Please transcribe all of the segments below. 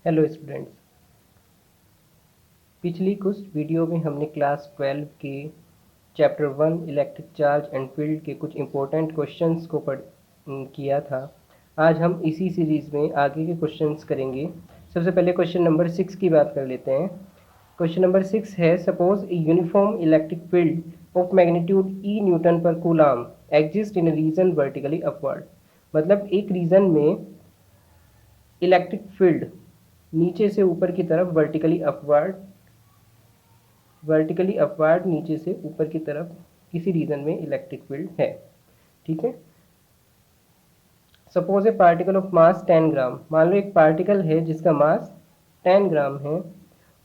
Hello students. पिछली कुछ video में हमने क्लास 12 के chapter 1 electric charge and field के कुछ इम्पोर्टेंट क्वेश्चंस को किया था। आज हम इसी सीरीज़ में आगे के क्वेश्चंस करेंगे। सबसे पहले क्वेश्चन नंबर 6 की बात कर लेते हैं। क्वेश्चन नंबर 6 है, suppose a uniform electric field of magnitude E newton per coulomb exist in region vertically upward. मतलब एक रीजन में इलेक्ट्रिक फील्ड नीचे से ऊपर की तरफ वर्टिकली अपवार्ड नीचे से ऊपर की तरफ किसी रीजन में इलेक्ट्रिक फील्ड है। ठीक है। Suppose A particle of mass 10 ग्राम। मान लो एक पार्टिकल है जिसका मास 10 ग्राम है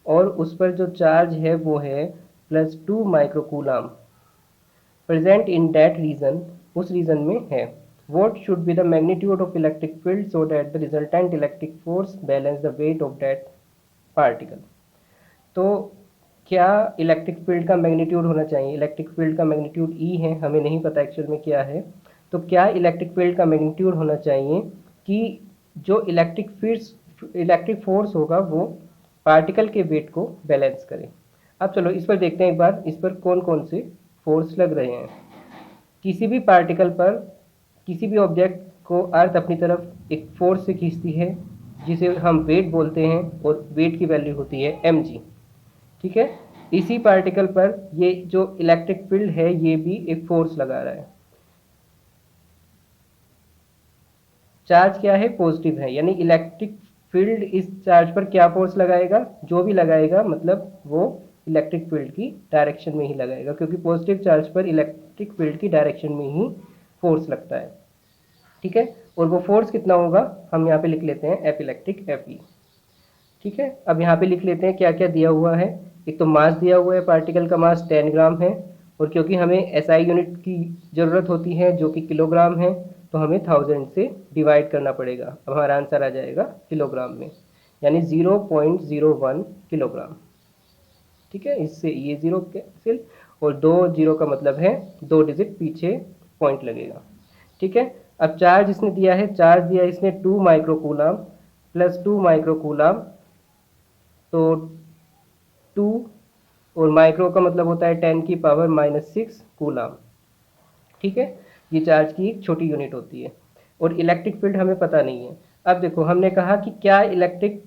और उस पर जो चार्ज है वो है +2 माइक्रोकूलाम। प्रेजेंट इन दैट रीजन, उस रीजन में है। What should be the magnitude of electric field so that the resultant electric force balance the weight of that particle. तो क्या इलेक्ट्रिक फील्ड का मैग्नीट्यूड होना चाहिए? इलेक्ट्रिक फील्ड का मैग्नीट्यूड ई है, हमें नहीं पता एक्चुअल में क्या है। तो क्या इलेक्ट्रिक फील्ड का मैग्नीट्यूड होना चाहिए कि जो इलेक्ट्रिक फोर्स होगा वो पार्टिकल के वेट को बैलेंस करे। अब चलो इस पर देखते हैं एक बार, इस पर कौन कौन से फोर्स लग रहे हैं। किसी भी पार्टिकल पर, किसी भी ऑब्जेक्ट को अर्थ अपनी तरफ एक फोर्स से खींचती है जिसे हम वेट बोलते हैं और वेट की वैल्यू होती है mg। ठीक है। इसी पार्टिकल पर ये जो इलेक्ट्रिक फील्ड है ये भी एक फोर्स लगा रहा है। चार्ज क्या है? पॉजिटिव है, यानी इलेक्ट्रिक फील्ड इस चार्ज पर क्या फोर्स लगाएगा? जो भी लगाएगा मतलब वो इलेक्ट्रिक फील्ड की डायरेक्शन में ही लगाएगा, क्योंकि पॉजिटिव चार्ज पर इलेक्ट्रिक फील्ड की डायरेक्शन में ही फोर्स लगता है। ठीक है। और वो फोर्स कितना होगा हम यहाँ पे लिख लेते हैं, एफ इलेक्ट्रिक Fe। ठीक है। अब यहाँ पे लिख लेते हैं क्या क्या दिया हुआ है। एक तो मास दिया हुआ है, पार्टिकल का मास 10 ग्राम है, और क्योंकि हमें एसआई यूनिट की ज़रूरत होती है जो कि किलोग्राम है, तो हमें 1000 से डिवाइड करना पड़ेगा। अब हमारा आंसर आ जाएगा किलोग्राम में, यानी 0.01 किलोग्राम। ठीक है। इससे ये जीरो कैंसिल, और 2 जीरो का मतलब है 2 डिजिट पीछे पॉइंट लगेगा। ठीक है। अब चार्ज इसने दिया है, चार्ज दिया इसने 2 माइक्रोकूलाम +2 माइक्रोकूलाम, तो 2 और माइक्रो का मतलब होता है 10⁻⁻6 कूलाम। ठीक है। ये चार्ज की एक छोटी यूनिट होती है। और इलेक्ट्रिक फील्ड हमें पता नहीं है। अब देखो हमने कहा कि क्या इलेक्ट्रिक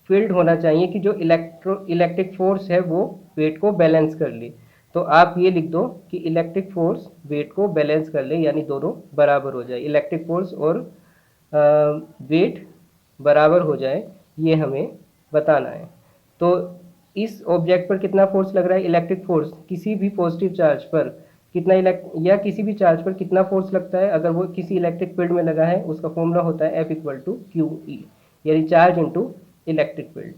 फील्ड होना चाहिए कि जो इलेक्ट्रिक फोर्स है वो वेट को बैलेंस कर ले। तो आप ये लिख दो कि इलेक्ट्रिक फोर्स वेट को बैलेंस कर ले, यानी दोनों बराबर हो जाए, इलेक्ट्रिक फोर्स और वेट बराबर हो जाए, ये हमें बताना है। तो इस ऑब्जेक्ट पर कितना फोर्स लग रहा है? इलेक्ट्रिक फोर्स किसी भी पॉजिटिव चार्ज पर कितना या किसी भी चार्ज पर कितना फोर्स लगता है अगर वो किसी इलेक्ट्रिक फील्ड में लगा है, उसका फॉर्मूला होता है F=QE, यानी चार्ज इनटू इलेक्ट्रिक फील्ड।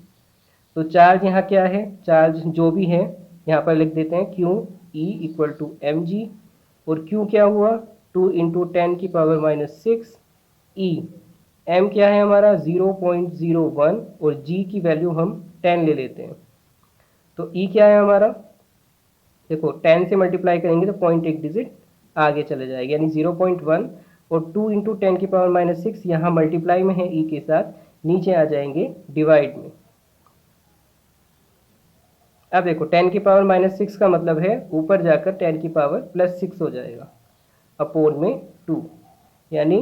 तो चार्ज यहाँ क्या है? चार्ज जो भी है यहाँ पर लिख देते हैं QE=mg, और Q क्या हुआ? 2 × 10⁻⁻6 E। m क्या है हमारा? 0.01, और g की वैल्यू हम 10 ले लेते हैं। तो E क्या है हमारा? देखो 10 से मल्टीप्लाई करेंगे तो पॉइंट एक डिजिट आगे चले जाएगा, यानी 0.1, और 2 × 10⁻⁻6 यहाँ मल्टीप्लाई में है E के साथ, नीचे आ जाएंगे डिवाइड में। अब देखो 10⁻⁻6 का मतलब है ऊपर जाकर 10⁻+6 हो जाएगा अपोन में 2, यानी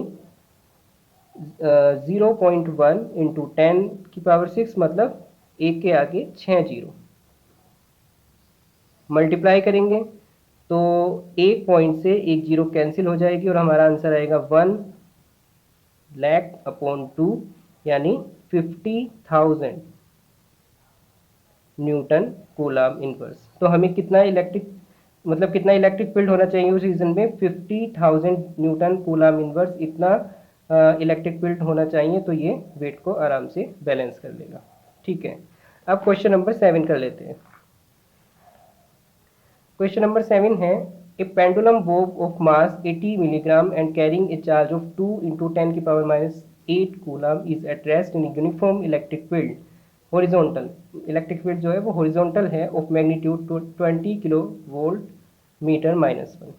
0.1 × 10⁻6 मतलब 1 के आगे 6 जीरो मल्टीप्लाई करेंगे तो एक पॉइंट से एक जीरो कैंसिल हो जाएगी और हमारा आंसर आएगा 1 लाख अपॉन 2, यानी 50,000 न्यूटन कूलाम इनवर्स। तो हमें कितना इलेक्ट्रिक फील्ड होना चाहिए उस रीजन में? 50,000 न्यूटन कूलाम इनवर्स, इतना इलेक्ट्रिक फील्ड होना चाहिए, तो ये वेट को आराम से बैलेंस कर लेगा। ठीक है। अब क्वेश्चन नंबर 7 कर लेते हैं। क्वेश्चन नंबर 7 है, a pendulum bob of mass 80 milligram and carrying a charge of 2 × 10⁻⁻8 coulomb is at rest in uniform electric field horizontal. Electric field जो है वो हॉरिजॉन्टल है, of magnitude 20 kilo volt metre -1।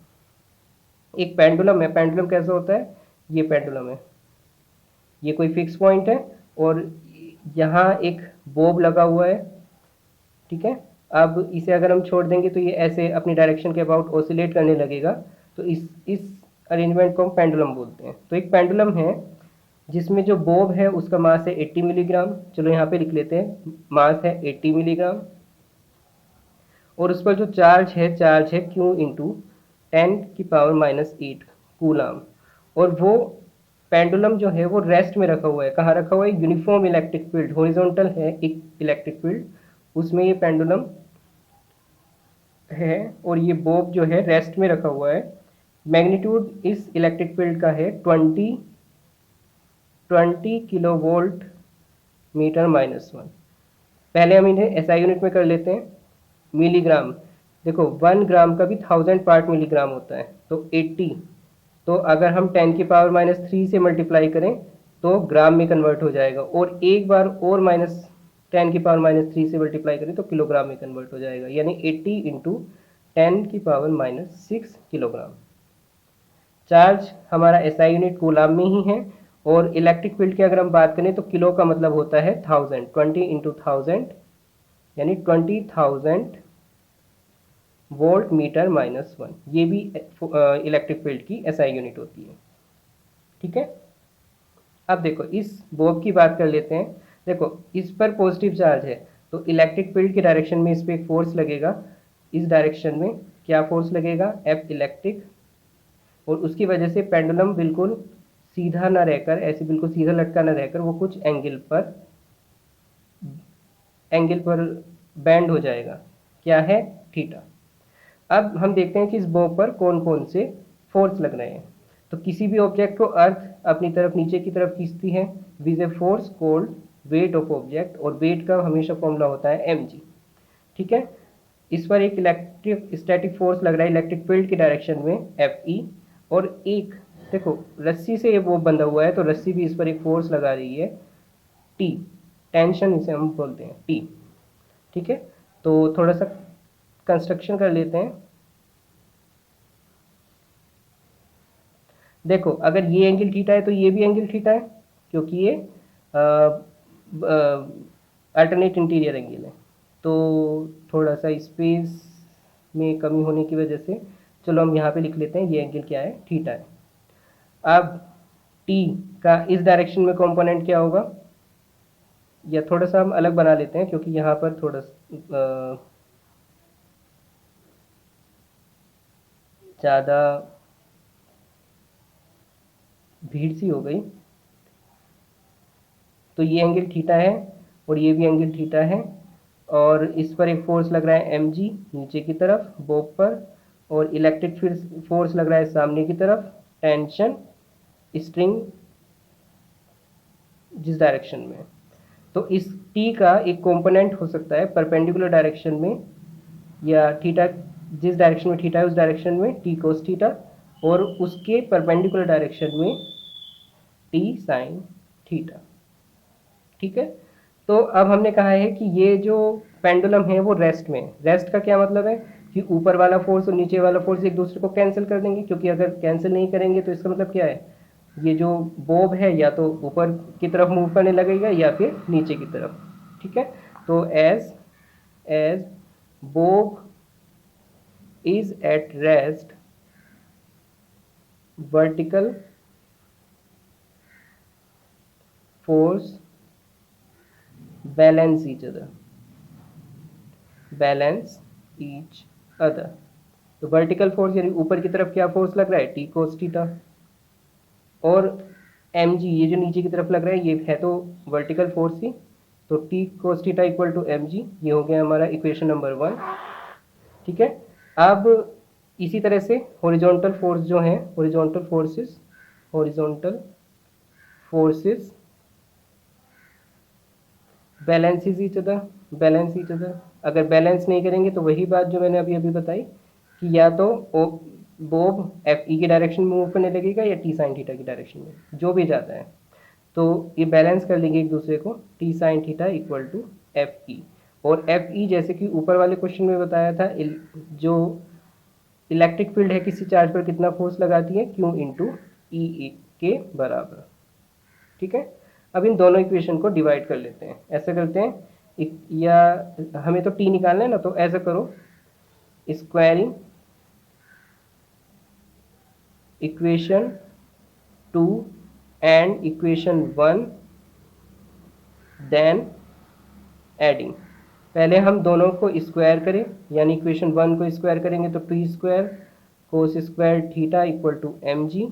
एक pendulum है। Pendulum कैसा होता है? ये पेंडुलम है, ये कोई फिक्स पॉइंट है, और यहाँ एक बोब लगा हुआ है, ठीक है। अब इसे अगर हम छोड़ देंगे तो ये ऐसे अपनी डायरेक्शन के अबाउट ऑसिलेट करने लगेगा। तो इस अरेंजमेंट को हम पेंडुलम बोलते हैं। तो एक पेंडुलम है जिसमें जो बोब है उसका मास है 80 मिलीग्राम। चलो यहाँ पे लिख लेते हैं, मास है 80 मिलीग्राम, और उस पर जो चार्ज है क्यू इंटू 10⁻⁻8 कूलाम। और वो पेंडुलम जो है वो रेस्ट में रखा हुआ है। कहाँ रखा हुआ है? यूनिफॉर्म इलेक्ट्रिक फील्ड, हॉरिजॉन्टल है एक इलेक्ट्रिक फील्ड, उसमें ये पेंडुलम है, और ये बोब जो है रेस्ट में रखा हुआ है। मैग्नीट्यूड इस इलेक्ट्रिक फील्ड का है 20 किलो वोल्ट मीटर -1। पहले हम इन्हें एसआई यूनिट में कर लेते हैं। मिलीग्राम, देखो 1 ग्राम का भी 1000 पार्ट मिलीग्राम होता है, तो 80, तो अगर हम 10⁻³ से मल्टीप्लाई करें तो ग्राम में कन्वर्ट हो जाएगा, और एक बार और -10⁻³ से मल्टीप्लाई करें तो किलोग्राम में कन्वर्ट हो जाएगा, यानी 80 इंटू 10⁻6 किलोग्राम। चार्ज हमारा एसआई यूनिट कूलाम में ही है, और इलेक्ट्रिक फील्ड की अगर हम बात करें तो किलो का मतलब होता है 1000, 20 इंटू 1000 यानी 20,000 वोल्ट मीटर -1। ये भी इलेक्ट्रिक फील्ड की एसआई यूनिट होती है, ठीक है। अब देखो इस बोब की बात कर लेते हैं। देखो इस पर पॉजिटिव चार्ज है, तो इलेक्ट्रिक फील्ड की डायरेक्शन में इस पर एक फोर्स लगेगा। इस डायरेक्शन में क्या फोर्स लगेगा? एफ इलेक्ट्रिक, और उसकी वजह से पेंडुलम बिल्कुल सीधा ना रहकर, ऐसे बिल्कुल सीधा लटका ना रहकर, वो कुछ एंगल पर बैंड हो जाएगा। क्या है? थीटा। अब हम देखते हैं कि इस बॉब पर कौन कौन से फोर्स लग रहे हैं। तो किसी भी ऑब्जेक्ट को अर्थ अपनी तरफ नीचे की तरफ खींचती है with a force called weight of object, और वेट का हमेशा फॉर्मूला होता है mg, ठीक है। इस पर एक इलेक्ट्रिक स्टैटिक फोर्स लग रहा है इलेक्ट्रिक फील्ड की डायरेक्शन में Fe, और एक देखो रस्सी से ये वो बंधा हुआ है, तो रस्सी भी इस पर एक फोर्स लगा रही है T, टेंशन इसे हम बोलते हैं T, ठीक है। तो थोड़ा सा कंस्ट्रक्शन कर लेते हैं। देखो अगर ये एंगल थीटा है तो ये भी एंगल थीटा है, क्योंकि ये अल्टरनेट इंटीरियर एंगल है। तो थोड़ा सा स्पेस में कमी होने की वजह से चलो हम यहाँ पे लिख लेते हैं ये एंगल क्या है? थीटा है। अब टी का इस डायरेक्शन में कंपोनेंट क्या होगा? या थोड़ा सा हम अलग बना लेते हैं, क्योंकि यहाँ पर थोड़ा ज़्यादा भीड़ सी हो गई। तो ये एंगल थीटा है और ये भी एंगल थीटा है, और इस पर एक फोर्स लग रहा है mg नीचे की तरफ बोब पर, और इलेक्ट्रिक फोर्स लग रहा है सामने की तरफ, टेंशन स्ट्रिंग जिस डायरेक्शन में। तो इस t का एक कंपोनेंट हो सकता है परपेंडिकुलर डायरेक्शन में, या थीटा जिस डायरेक्शन में थीटा है उस डायरेक्शन में t cos थीटा, और उसके परपेंडिकुलर डायरेक्शन में t sin थीटा, ठीक है। तो अब हमने कहा है कि ये जो पेंडुलम है वो रेस्ट में। रेस्ट का क्या मतलब है? कि ऊपर वाला फोर्स और नीचे वाला फोर्स एक दूसरे को कैंसिल कर देंगे, क्योंकि अगर कैंसिल नहीं करेंगे तो इसका मतलब क्या है? ये जो बोब है या तो ऊपर की तरफ मूव करने लगेगा या फिर नीचे की तरफ, ठीक है। तो as as bob is at rest, vertical force balance each other, balance each other. तो वर्टिकल फोर्स यानी ऊपर की तरफ क्या फोर्स लग रहा है? टी कोस थीटा, और mg ये जो नीचे की तरफ लग रहा है ये है तो वर्टिकल फोर्स ही, तो T cos theta equal to mg। ये हो गया हमारा इक्वेशन नंबर 1, ठीक है। अब इसी तरह से हॉरिजॉन्टल फोर्स जो है, horizontal forces balance each other. अगर बैलेंस नहीं करेंगे तो वही बात जो मैंने अभी बताई कि या तो बोब एफ ई की डायरेक्शन में मूव करने लगेगा या टी साइन थीटा की डायरेक्शन में, जो भी जाता है। तो ये बैलेंस कर लेंगे एक दूसरे को, T sine theta equal to F E. और एफ ई जैसे कि ऊपर वाले क्वेश्चन में बताया था, जो इलेक्ट्रिक फील्ड है किसी चार्ज पर कितना फोर्स लगाती है? क्यू इंटू ई के बराबर, ठीक है। अब इन दोनों इक्वेशन को डिवाइड कर लेते हैं, ऐसा करते हैं या हमें तो टी निकालना है ना, तो ऐसा करो squaring equation 2 and equation 1 then adding. पहले हम दोनों को स्क्वायर करें, यानी इक्वेशन 1 को स्क्वायर करेंगे तो T square cos square theta equal to M G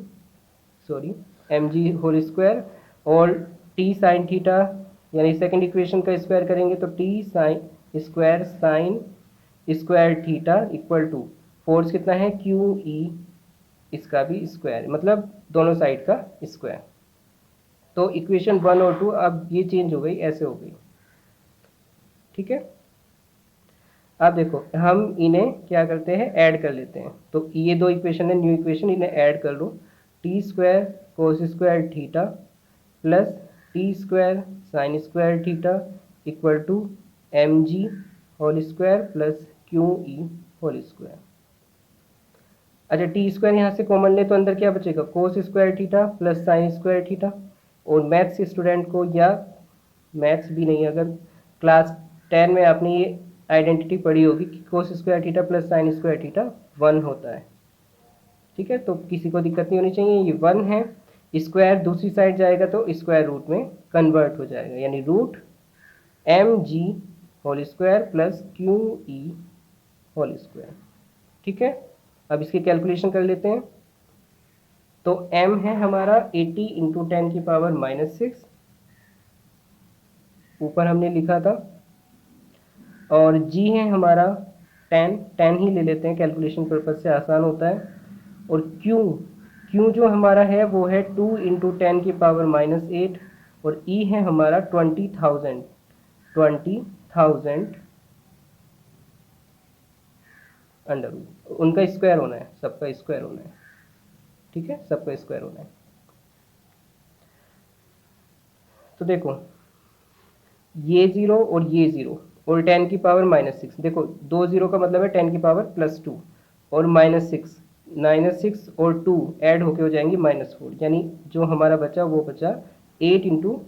whole square, और टी साइन थीटा यानी सेकंड इक्वेशन का स्क्वायर करेंगे तो T sine square theta equal to force कितना है क्यू ई, इसका भी स्क्वायर, मतलब दोनों साइड का स्क्वायर। तो इक्वेशन 1 और 2 अब ये चेंज हो गई, ऐसे हो गई, ठीक है। अब देखो हम इन्हें क्या करते हैं, ऐड कर लेते हैं। तो ये दो इक्वेशन है, न्यू इक्वेशन, इन्हें ऐड कर लो। T square cos square theta plus T square sine square theta equal to M G whole square plus Q E whole square. अच्छा, टी स्क्वायर यहाँ से कॉमन ले तो अंदर क्या बचेगा, cos square theta plus sine square theta. और maths student को, या मैथ्स भी नहीं, अगर क्लास 10 में आपने ये आइडेंटिटी पढ़ी होगी कि कोस square theta plus sine square theta 1 होता है, ठीक है। तो किसी को दिक्कत नहीं होनी चाहिए, ये 1 है। स्क्वायर दूसरी साइड जाएगा तो स्क्वायर रूट में कन्वर्ट हो जाएगा, यानी रूट एम जी whole square plus Q E whole square, ठीक है। अब इसकी कैलकुलेशन कर लेते हैं। तो m है हमारा 80 इंटू 10 की पावर -6, ऊपर हमने लिखा था, और g है हमारा 10 ही ले लेते हैं, कैलकुलेशन पर्पज से आसान होता है। और q जो हमारा है वो है 2 इंटू 10 की पावर -8, और e है हमारा 20,000 अंडर रूट, उनका स्क्वायर होना है, सबका स्क्वायर होना है, ठीक है, सबका स्क्वायर होना है। तो देखो ये 0 और ये 0 और 10 की पावर -6, देखो 2 0 का मतलब है 10 की पावर +2 और -6 और 2 ऐड होके हो जाएंगे -4, यानी जो हमारा बचा वो बचा 8 इंटू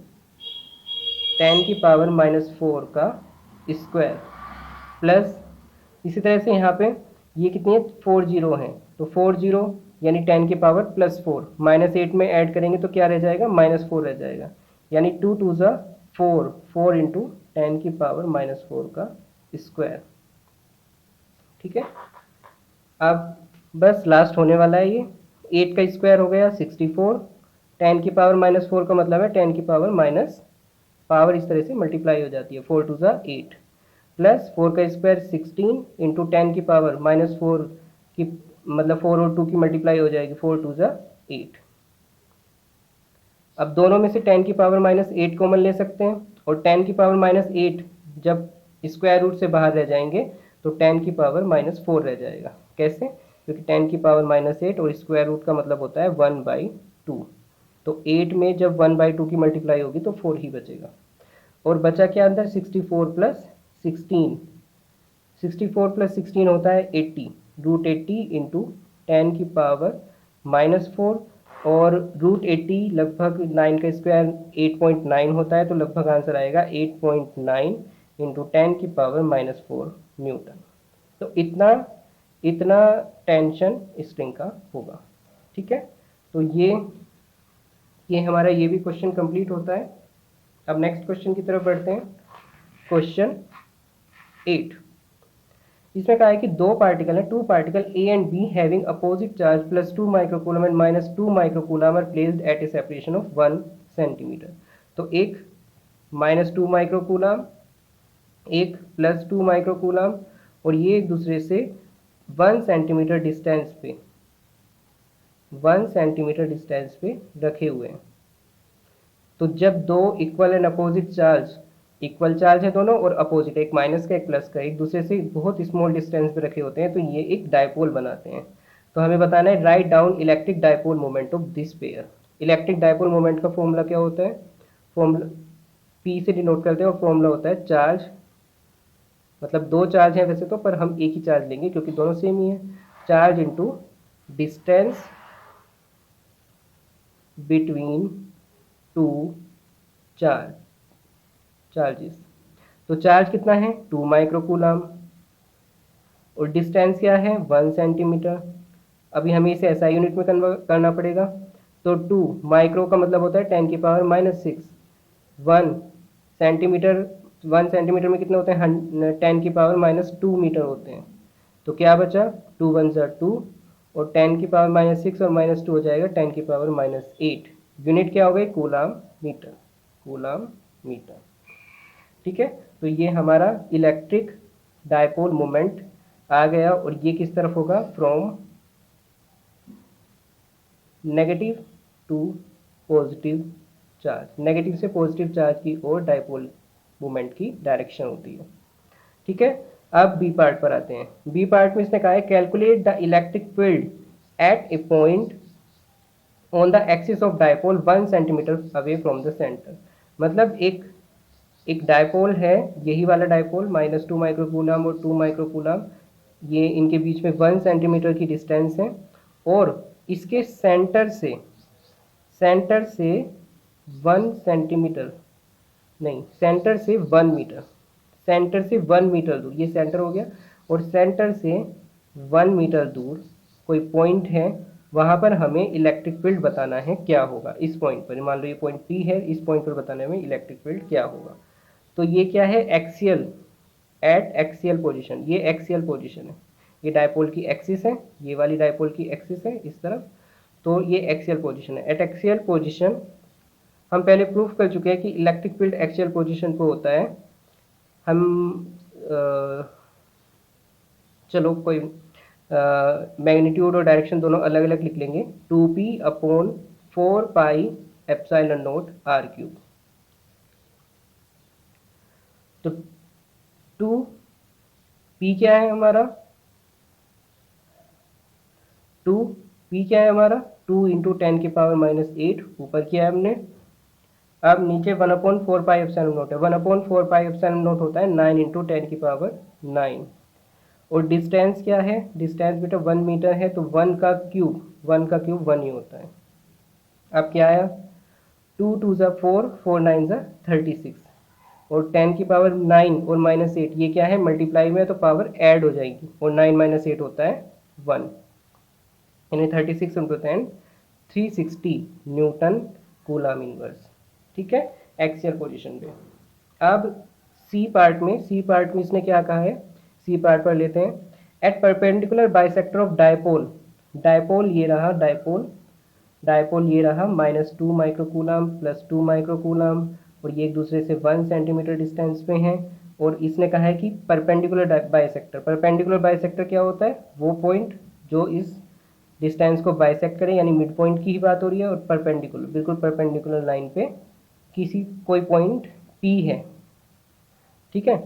10 की पावर -4 का स्क्वायर प्लस, इसी तरह से यहाँ पे ये कितनी है, 4 0 हैं, तो 4 0 यानी 10 की पावर +4 -8 में ऐड करेंगे तो क्या रह जाएगा, -4 रह जाएगा, यानी 2 2 ज़ा 4 इंटू 10 की पावर -4 का स्क्वायर, ठीक है। अब बस लास्ट होने वाला है ये, 8 का स्क्वायर हो गया 64, 10 की पावर -4 का मतलब है 10 की पावर माइनस पावर इस तरह से मल्टीप्लाई हो जाती है, 4 2 ज़ा 8 प्लस 4 का स्क्वायर 16 इंटू 10 की पावर -4 की, मतलब 4 और 2 की मल्टीप्लाई हो जाएगी, 4 2 ज़ा 8। अब दोनों में से 10 की पावर -8 कॉमन ले सकते हैं, और 10 की पावर -8 जब स्क्वायर रूट से बाहर रह जाएंगे तो 10 की पावर -4 रह जाएगा। कैसे, क्योंकि 10 की पावर -8 और स्क्वायर रूट का मतलब होता है 1/2, तो 8 में जब 1/2 की मल्टीप्लाई होगी तो 4 ही बचेगा। और बचा क्या अंदर, 64 प्लस 16, 64 प्लस 16 होता है 80, √80 इंटू 10 की पावर -4, और √80 लगभग 9 का स्क्वायर 8.9 होता है, तो लगभग आंसर आएगा 8.9 इंटू 10 की पावर -4 न्यूटन। तो इतना इतना टेंशन स्ट्रिंग का होगा, ठीक है। तो ये हमारा ये भी क्वेश्चन कंप्लीट होता है। अब नेक्स्ट क्वेश्चन की तरफ बढ़ते हैं। क्वेश्चन 8, इसमें कहा है कि दो पार्टिकल है, two particle A and B having opposite charge +2 microcoulomb and -2 microcoulomb are placed at a separation of 1 centimetre. तो एक -2 माइक्रोकूलम, एक +2 माइक्रोकूलम, और ये एक दूसरे से 1 सेंटीमीटर डिस्टेंस पे 1 सेंटीमीटर डिस्टेंस पे रखे हुए हैं। तो जब दो equal and opposite charge, equal charge है दोनों और अपोजिट, एक माइनस का एक प्लस का, एक दूसरे से बहुत स्मॉल डिस्टेंस पे रखे होते हैं, तो ये एक डायपोल बनाते हैं। तो हमें बताना है write down electric dipole moment of this pair. Electric dipole moment का फॉर्मूला क्या होता है, फॉर्मूला पी से डिनोट करते हैं, और फॉर्मूला होता है चार्ज, मतलब दो चार्ज हैं वैसे तो, पर हम एक ही चार्ज लेंगे क्योंकि दोनों सेम ही है, charge into distance between two 4 charges. तो चार्ज कितना है 2 माइक्रोकूलम और डिस्टेंस क्या है 1 सेंटीमीटर। अभी हमें इसे एसआई यूनिट में कन्वर्ट करना पड़ेगा। तो 2 माइक्रो का मतलब होता है 10 की पावर -6। 1 सेंटीमीटर, 1 सेंटीमीटर में कितने होते हैं 10 की पावर -2 मीटर होते हैं। तो क्या बचा 2 वन ज़ा 2 और 10 की पावर -6 और -2 हो जाएगा 10 की पावर -8। यूनिट क्या हो गई कूलाम मीटर, कूलाम मीटर। ठीक है, तो ये हमारा इलेक्ट्रिक डायपोल मोमेंट आ गया और ये किस तरफ होगा from negative to positive charge, नेगेटिव से पॉजिटिव चार्ज की ओर डायपोल मोमेंट की डायरेक्शन होती है। ठीक है, अब बी पार्ट पर आते हैं। बी पार्ट में इसने कहा है calculate the electric field at A point on the axis of dipole 1 centimetre away from the centre. मतलब एक डायपोल है, यही वाला डायपोल -2 माइक्रोकूलम और 2 माइक्रोकूलम, ये इनके बीच में 1 सेंटीमीटर की डिस्टेंस है और इसके सेंटर से 1 सेंटीमीटर नहीं, सेंटर से 1 मीटर, सेंटर से 1 मीटर दूर, ये सेंटर हो गया, और सेंटर से 1 मीटर दूर कोई पॉइंट है, वहाँ पर हमें इलेक्ट्रिक फील्ड बताना है क्या होगा। इस पॉइंट पर मान लो ये पॉइंट पी है, इस पॉइंट पर बताना है हमें इलेक्ट्रिक फील्ड क्या होगा। तो ये क्या है एक्सियल, एट एक्सियल पोजिशन, ये एक्सियल पोजिशन है, ये डायपोल की एक्सिस है, ये वाली डायपोल की एक्सिस है इस तरफ, तो ये एक्सियल पोजिशन है। एट एक्सियल पोजिशन हम पहले प्रूफ कर चुके हैं कि इलेक्ट्रिक फील्ड एक्सियल पोजिशन पे होता है। हम चलो कोई मैग्नीट्यूड और डायरेक्शन दोनों अलग अलग लिख लेंगे। 2p/4πε0r3। तो 2p क्या है हमारा, 2p क्या है हमारा 2 इंटू 10 की पावर -8 ऊपर किया है हमने। अब नीचे 1/4πε0 है, 1/4πε0 होता है 9 इंटू 10 की पावर 9। और डिस्टेंस क्या है, डिस्टेंस बेटा 1 मीटर है, तो 1 का क्यूब 1 ही होता है। अब क्या आया 2 2 ज़ा 4, 4 9 ज़ा 36 और 10 की पावर 9 और -8, ये क्या है मल्टीप्लाई में है तो पावर ऐड हो जाएगी और 9 - 8 होता है 1, यानी 36 इंटू 10 360 न्यूटन कूलम इनवर्स। ठीक है, एक्सियल पोजीशन पे। अब सी पार्ट में इसने क्या कहा है, सी पार्ट पर लेते हैं। At perpendicular bisector of dipole, dipole ये रहा डायपोल ये रहा -2 माइक्रोकूलम +2 माइक्रोकूलम और ये एक दूसरे से 1 सेंटीमीटर डिस्टेंस पे हैं। और इसने कहा है कि परपेंडिकुलर बाइसेक्टर, परपेंडिकुलर बाइसेक्टर क्या होता है, वो पॉइंट जो इस डिस्टेंस को बाइसेक्ट करें, यानी मिड पॉइंट की ही बात हो रही है। और परपेंडिकुलर, बिल्कुल परपेंडिकुलर लाइन पे किसी कोई पॉइंट P है। ठीक है,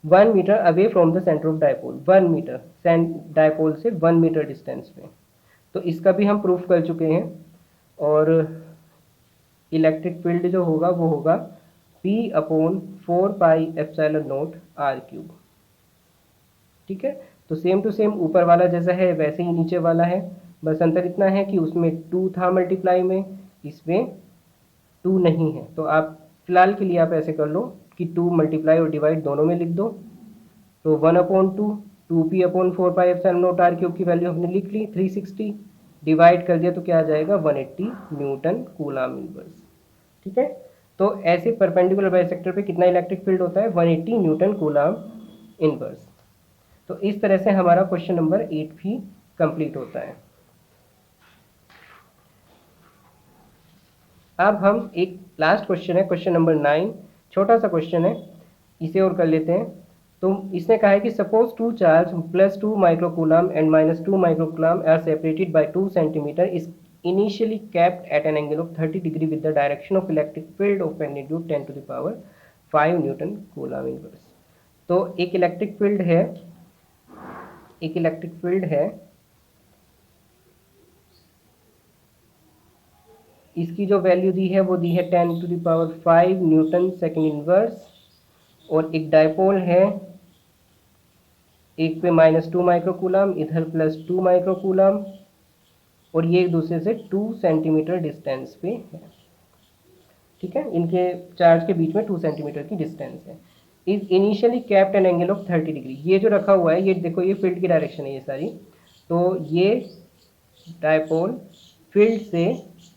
1 metre away from the centre of dipole, 1 metre dipole से 1 मीटर डिस्टेंस पे। तो इसका भी हम प्रूफ कर चुके हैं। और इलेक्ट्रिक फील्ड जो होगा वो होगा P/4πε0r3। ठीक है, तो सेम टू सेम ऊपर वाला जैसा है वैसे ही नीचे वाला है, बस अंतर इतना है कि उसमें 2 था मल्टीप्लाई में, इसमें 2 नहीं है। तो आप फिलहाल के लिए आप ऐसे कर लो कि 2 मल्टीप्लाई और डिवाइड दोनों में लिख दो। तो 1/2 2p/4πε0r3 की वैल्यू हमने लिख ली 360, डिवाइड कर दिया तो क्या आ जाएगा 180 न्यूटन कूलम इनवर्स। ठीक है, तो ऐसे परपेंडिकुलर बाइसेक्टर पे कितना इलेक्ट्रिक फील्ड होता है 180 न्यूटन कूलम इनवर्स। तो इस तरह से हमारा क्वेश्चन नंबर 8 भी कंप्लीट होता है। अब हम एक लास्ट क्वेश्चन है, क्वेश्चन नंबर 9, छोटा सा क्वेश्चन है, इसे और कर लेते हैं। तो इसने कहा है कि suppose 2 charge +2 microcoulomb and -2 microcoulomb are separated by 2 centimetre is initially kept at an angle of 30 degree with the direction of electric field of magnitude 10⁵ newton coulomb inverse. तो एक इलेक्ट्रिक फील्ड है, इसकी जो वैल्यू दी है वो दी है 10⁵ Newton second inverse. और एक डायपोल है, एक पे -2 माइक्रोकूलम, इधर +2 माइक्रोकूलम, और ये एक दूसरे से 2 सेंटीमीटर डिस्टेंस पे है। ठीक है, इनके चार्ज के बीच में 2 सेंटीमीटर की डिस्टेंस है। Is initially kept N angle of 30 degree. ये जो रखा हुआ है, ये देखो ये फील्ड की डायरेक्शन है ये सारी, तो ये डायपोल फील्ड से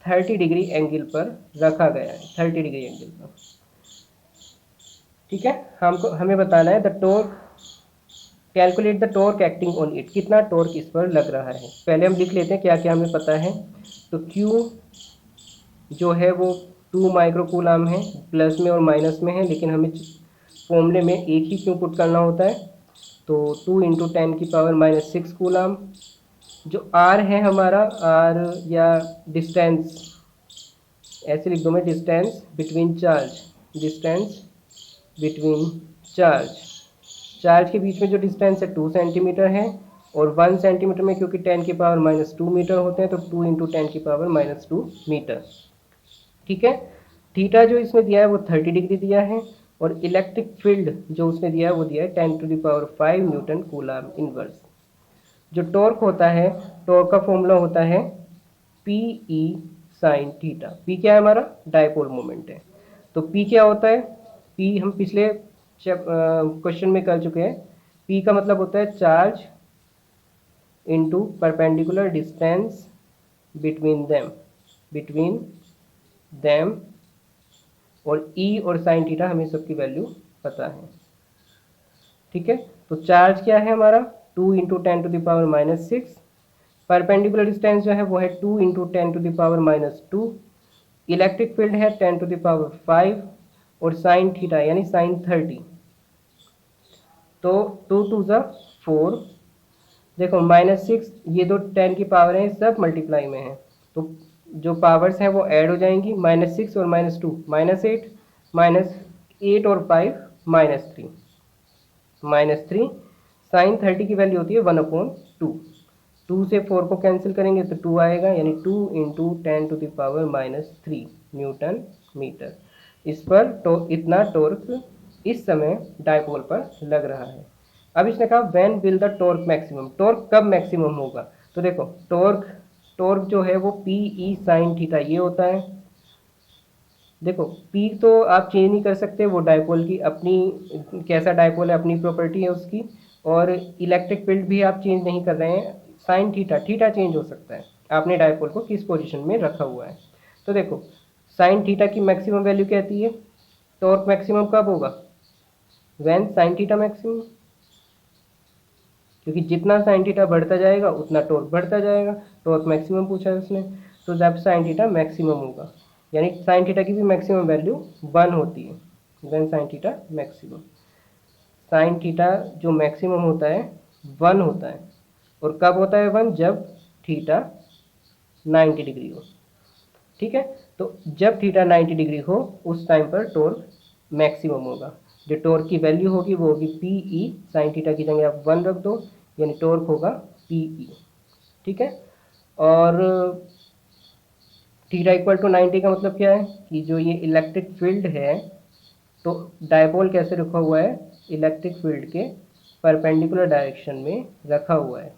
30 डिग्री एंगल पर रखा गया है, 30 डिग्री एंगल पर। ठीक है, हमको हमें बताना है the torque, calculate the torque acting on it, कितना टॉर्क इस पर लग रहा है। पहले हम लिख लेते हैं क्या क्या हमें पता है। तो Q जो है वो 2 माइक्रो कूलाम है, प्लस में और माइनस में है, लेकिन हमें फॉर्मूले में एक ही क्यों पुट करना होता है, तो 2 इंटू 10⁻⁻6 कूलाम। जो R है हमारा, R या डिस्टेंस, ऐसे लिख दो मैं, distance between charge, distance between charge, charge के बीच में जो डिस्टेंस है 2 सेंटीमीटर है, और 1 सेंटीमीटर में क्योंकि 10⁻⁻2 मीटर होते हैं, तो 2 इंटू 10⁻⁻2 मीटर। ठीक है, थीटा जो इसमें दिया है वो 30 डिग्री दिया है, और इलेक्ट्रिक फील्ड जो उसने दिया है वो दिया है 10⁵ न्यूटन कूलाम इनवर्स। जो टॉर्क होता है, टॉर्क का फॉर्मूला होता है P E sine theta. P क्या है हमारा, डायपोल मोमेंट है, तो पी क्या होता है, पी हम पिछले क्वेश्चन में कर चुके हैं। पी का मतलब होता है charge into perpendicular distance between them, और ई और साइन थीटा हमें सबकी वैल्यू पता है। ठीक है, तो चार्ज क्या है हमारा 2 इंटू 10⁻⁻6, परपेंडिकुलर डिस्टेंस जो है वो है 2 इंटू 10⁻⁻2, इलेक्ट्रिक फील्ड है 10⁵, और साइन थीटा यानी साइन 30, तो 2 2 ज़ा 4, देखो -6, ये दो 10 की पावर है, सब मल्टीप्लाई में है, तो जो पावर्स हैं वो ऐड हो जाएंगी, -6 और -2 -8, -8 और 5 -3, -3, साइन 30 की वैल्यू होती है 1/2, 2 से 4 को कैंसिल करेंगे तो 2 आएगा, यानी 2 इंटू 10⁻³ न्यूटन मीटर। इस पर तो इतना टॉर्क इस समय डायपोल पर लग रहा है। अब इसने कहा when will the torque maximum, torque कब मैक्सिमम होगा, तो देखो टॉर्क जो है वो पी ई साइन थीटा ये होता है। देखो पी तो आप चेंज नहीं कर सकते, वो डायपोल की अपनी, कैसा डायपोल है अपनी प्रॉपर्टी है उसकी, और इलेक्ट्रिक फील्ड भी आप चेंज नहीं कर रहे हैं। साइन थीटा चेंज हो सकता है, आपने डायपोल को किस पोजीशन में रखा हुआ है। तो देखो साइन थीटा की मैक्सिमम वैल्यू क्या आती है, टॉर्क मैक्सिमम कब होगा, व्हेन साइन थीटा मैक्सिमम, क्योंकि जितना साइन थीटा बढ़ता जाएगा उतना टॉर्क बढ़ता जाएगा, टॉर्क मैक्सिमम पूछा है उसने, तो जब साइन थीटा मैक्सिमम होगा, यानी साइन थीटा की भी मैक्सिमम वैल्यू 1 होती है, when sine theta maximum, sine theta जो मैक्सिमम होता है 1 होता है, और कब होता है 1, जब थीटा 90 डिग्री हो। ठीक है, तो जब थीटा 90 डिग्री हो उस टाइम पर टॉर्क मैक्सिमम होगा। जो टॉर्क की वैल्यू होगी वो होगी पी ई, साइन थीटा की जगह आप 1 रख दो, यानी टॉर्क होगा पी ई। ठीक है, और थीटा इक्वल टू 90 का मतलब क्या है कि जो ये इलेक्ट्रिक फील्ड है, तो डायपोल कैसे रखा हुआ है, इलेक्ट्रिक फील्ड के परपेंडिकुलर डायरेक्शन में रखा हुआ है,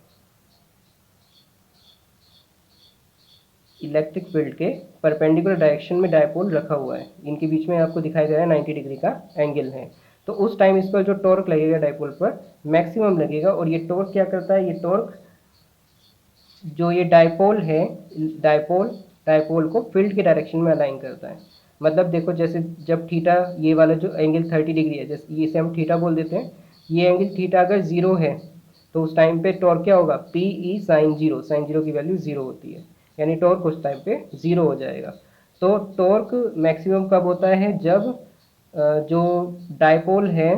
इलेक्ट्रिक फील्ड के परपेंडिकुलर डायरेक्शन में डायपोल रखा हुआ है, इनके बीच में आपको दिखाई दे रहा है 90 डिग्री का एंगल है। तो उस टाइम इस पर जो टॉर्क लगेगा डायपोल पर मैक्सिमम लगेगा, और ये टॉर्क क्या करता है, ये टॉर्क जो ये डायपोल है, डायपोल को फील्ड के डायरेक्शन में अलाइन करता है। मतलब देखो जैसे जब थीटा, ये वाला जो एंगल 30 डिग्री है, जैसे इसे हम थीटा बोल देते हैं, ये एंगल थीटा अगर 0 है तो उस टाइम पे टॉर्क क्या होगा, पी ई साइन 0, साइन 0 की वैल्यू 0 होती है, यानी टॉर्क उस टाइम पे 0 हो जाएगा। तो टॉर्क मैक्सिमम कब होता है, जब जो डायपोल है,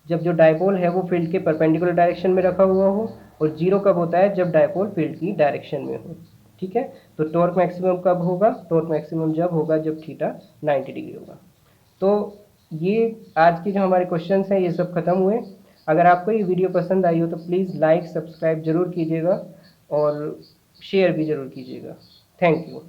जब जो डायपोल है वो फील्ड के परपेंडिकुलर डायरेक्शन में रखा हुआ हो, और 0 कब होता है, जब डायपोल फील्ड की डायरेक्शन में हो। ठीक है, तो टॉर्क मैक्सिमम कब होगा, टॉर्क मैक्सिमम जब होगा जब थीटा 90 डिग्री होगा। तो ये आज के जो हमारे क्वेश्चंस हैं ये सब खत्म हुए। अगर आपको ये वीडियो पसंद आई हो तो प्लीज़ लाइक सब्सक्राइब ज़रूर कीजिएगा, और शेयर भी ज़रूर कीजिएगा। Thank you.